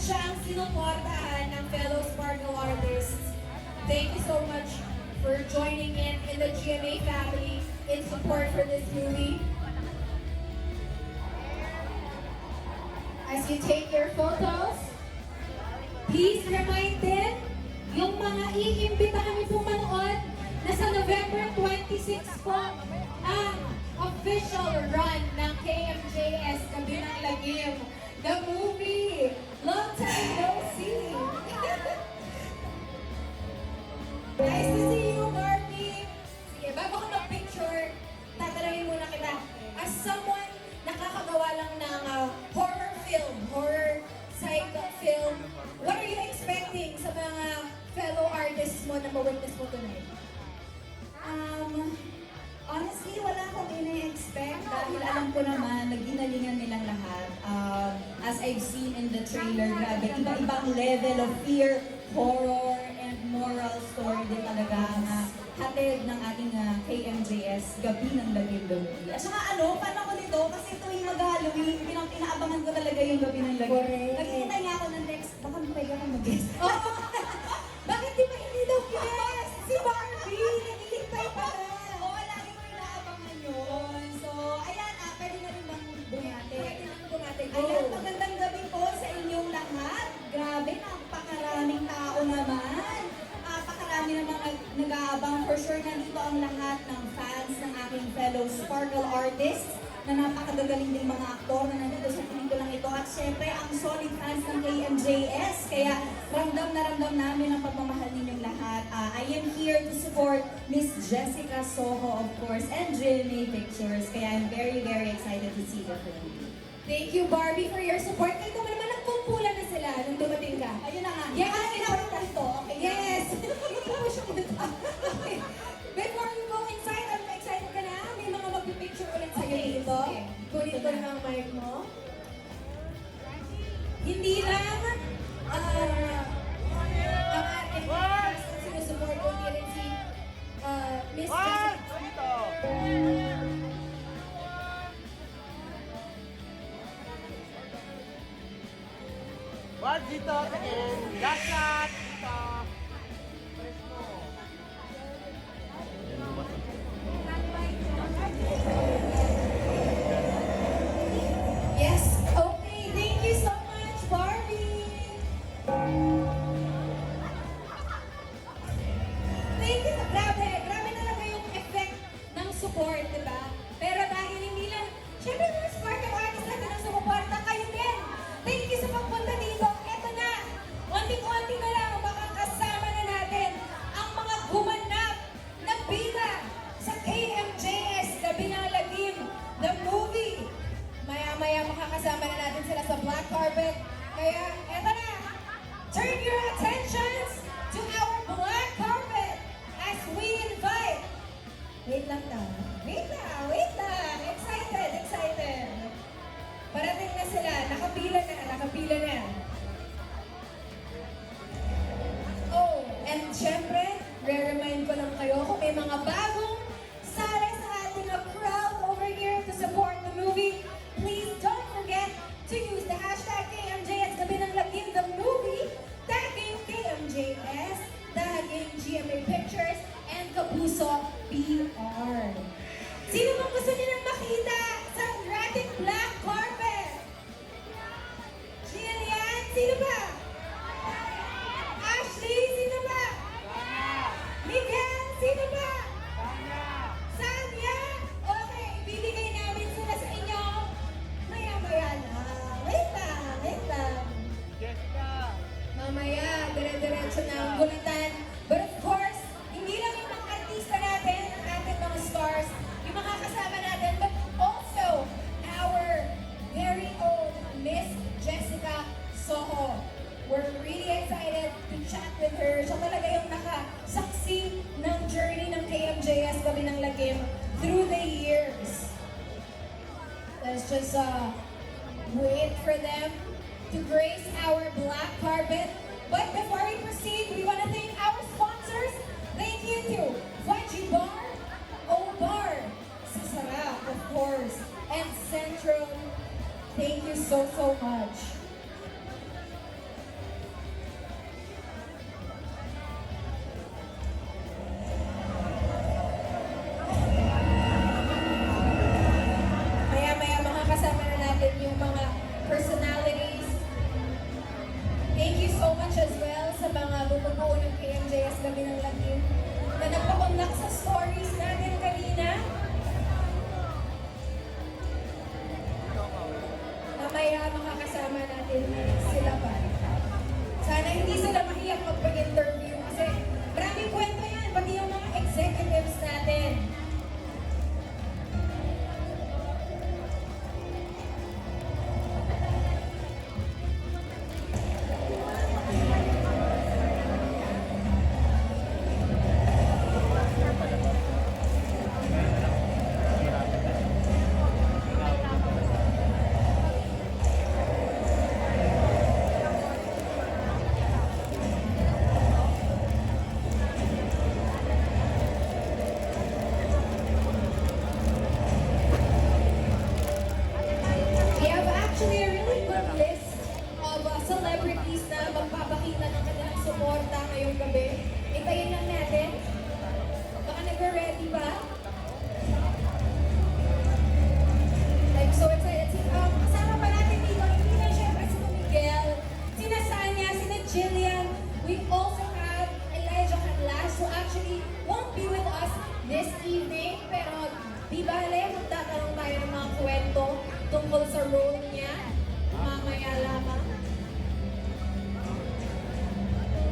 siya ang sinuportahan ng fellow Sparkle artists. Thank you so much for joining in the GMA family in support for this movie. As you take your photos, please remind them yung mga iimbitahan niyo pong manood na sa November 26 po ang official run ng KMJS Gabi ng Lagim. The movie! Long time no see! Nice to see you, Barbie! Sige, bago ka mag-picture, tatanungin muna kita. As someone nakakagawa lang ng horror film, horror psycho film, what are you expecting sa mga fellow artists mo na ma-witness mo tonight? Honestly, wala akong ina-expect dahil alam ko naman, naginalingan nilang lahat. As I've seen in the trailer, grabe, iba-ibang level of fear, horror, and moral story din talaga na hatid ng ating KMJS, Gabi ng Lagim the movie. At saka paano ko nito, kasi tuwing mag-Halloween, pinaabangan ko talaga yung Gabi ng Lagim. Correct. Naghihintay nga ako ng text, baka pwede ka mag-guest. Oh, bakit di ba hindi daw guest? Si Barbie, naghihintay pa rin. Oo, lagi ko inaabangan yun. So, ayan, pwede na rin bang bumate? Pwede naman bumate. Go. Ayan, magandang gabi po sa inyong lahat. Grabe, napakaraming tao naman. Napakarami namang nag-aabang. For sure, nandito ang lahat ng fans ng aking fellow Sparkle artists na napakagagaling din mga aktor na nandito sa pelikulang ito. At syempre, ang solid fans ng KMJS. Kaya ramdam na ramdam namin ang pagmamahal ninyong lahat. I am here to support Miss Jessica Soho, of course, and GMA Pictures. Kaya I'm very, very excited to see the film. Thank you, Barbie, for your support. Ito naman, nagkumpulan na sila nung dumating ka. Ayun na nga. Yes, important to. Okay. Yes! Hindi mo siya kumita. Okay. Before you go inside, I'm excited ka na. May mga magpipicture ulit sa'yo Okay, dito. sige. Kunin ko na ang mic mo. Hindi lang ang ating cast na sinusupport ko rin si Miss Jessica. Bart dito, tingin. Last shot. Dito. Press mo. Yes, okay. Thank you so much, Barbie. Thank you. Grabe, grabe talaga yung effect ng support, di ba? Pero dahil hindi lang, syempre mga Sparkle artists natin ang sumuporta, kayo din. Thank you sa pagpunta dito. Eto na, konting-konti na lang, makakasama na natin ang mga gumanap na bida sa KMJS, Gabi ng Lagim, the movie. Maya-maya makakasama na natin sila sa black carpet. Kaya, eto na, turn your attentions to our black carpet as we invite. Wait lang daw. Wait lang. Excited. Parating na sila. Nakapila na. Oh, and syempre, re-remind ko lang kayo kung may mga bagong sali sa ating crowd over here to support the movie. Please don't forget to use the hashtag KMJS Gabi ng Lagim the movie, tagging KMJS, tagging GMA Pictures, and Kapuso PR. Sino bang gusto niyo nang makita sa ating black carpet? Jillian, sino ba? Ashley, sino ba? Miguel, sino ba? Sanya? Okay, ibibigay namin sila sa inyo. Maya-maya lang. Wait lang. Jessica. Mamaya, dire-diretso na ang gulatan. But of course, hindi lang yung mga artista natin, ang ating mga stars, yung mga kasama natin, but also our very own Miss Jessica Soho. We're really excited to chat with her. Siya talaga yung nakasaksi ng journey ng KMJS Gabi ng Lagim through the years. Let's just wait for them to grace our black carpet. But before we proceed, we want to thank our sponsors. Thank you to Veggie Bar, O-Bar, Sisarap, of course, and Central. Thank you so much. so much as well sa mga bumubuo ng KMJS Gabi ng Lagim na nagpapunlak sa stories natin kanina. Mamaya makakasama natin sila pa. Sana hindi sila mahiyak magpag-interview kasi maraming kwento yan, pati yung mga executives natin. We have actually a really good list of celebrities na magpapakita ng kanilang suporta ngayong gabi. Itayin lang natin. Baka nag-ready ba? I'm so excited. Kasama pa natin dito, hindi na syempre si Miguel, sina Sanya, sina Jillian. We also have Elijah Canlas who actually won't be with us this evening. Pero di bale, magtatanong tayo ng mga kwento tungkol sa role niya. Mamaya lamang.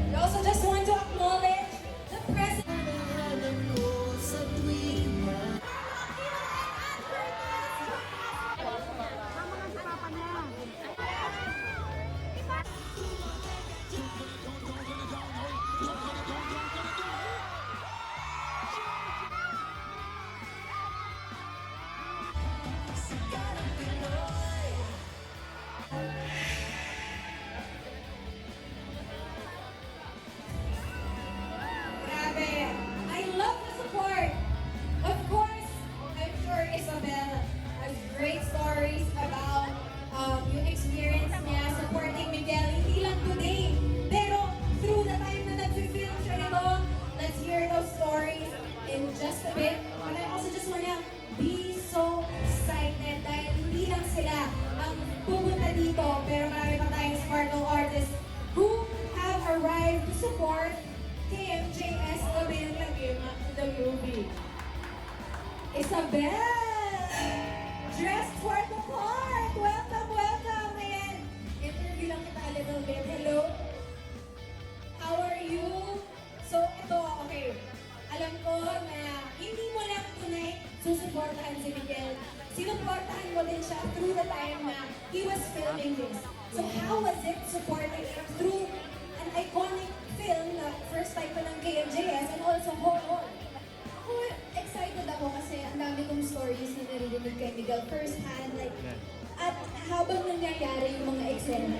We also just want to acknowledge the president. Grabe. I love the support. Of course, I'm sure Isabel has great stories about yung experience niya supporting Miguel, hindi lang today, pero through the time na nag-film siya nito. Let's hear those stories in just a bit. But I also just wanna be so excited dahil hindi lang sila ang pupunta dito, pero marami pa tayong Sparkle artists who have arrived to support KMJS Gabi ng Lagim the movie. Isabel! Dressed for the part! Welcome, welcome! Ayan, interview lang kita a little bit. Hello? How are you? So, ito, okay. Alam ko na hindi mo lang tunay susuportahan si Miguel. Sinuportahan mo din siya through the time na he was filming this. So, how was it supporting him through an iconic film na first time pa ng KMJS and also horror? Ako, excited ako kasi ang dami kong stories na naririnig kay Miguel first hand. Like, at habang nangyayari yung mga eksena,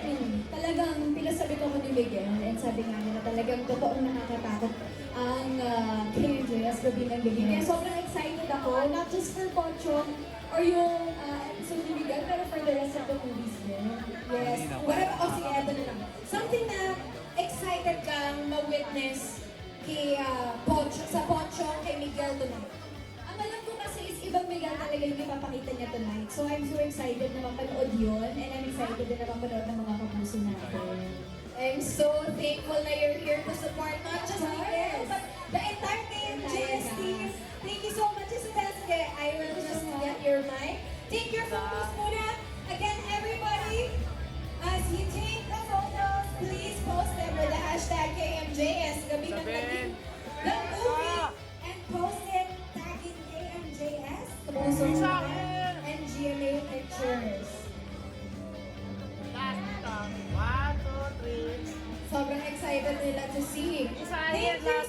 talagang pinasabi ko ni Miguel and sabi nga niya na talagang totoong nakakatakot ang KMJS Gabi ng Lagim. Kaya sobrang excited ako, not just for Pochong or yung episode ni Miguel, pero for the rest of the movies din. Yes. What about, oh sige, eto na lang. Something na excited kang ma-witness kay sa Pochong, kay Miguel tonight. Ang alam ko kasi is ibang Miguel talaga yung ipapakita niya tonight. So I'm so excited na mapanood yun and I'm excited din na mapanood ng mga kapuso natin. I'm so thankful na you're here to support not just Miguel, but the entire KMJS team. Thank you so much, Isabel. Sige, I will just get your mic. Take your photos muna. Again, everybody, as you take the photos, please post them with the hashtag KMJS Gabi ng Lagim the movie and post it tagging KMJS, Kapuso Movement, and GMA Pictures. Last time. 1, 2, 3. Sobrang excited nila to see. Isahin Thank you,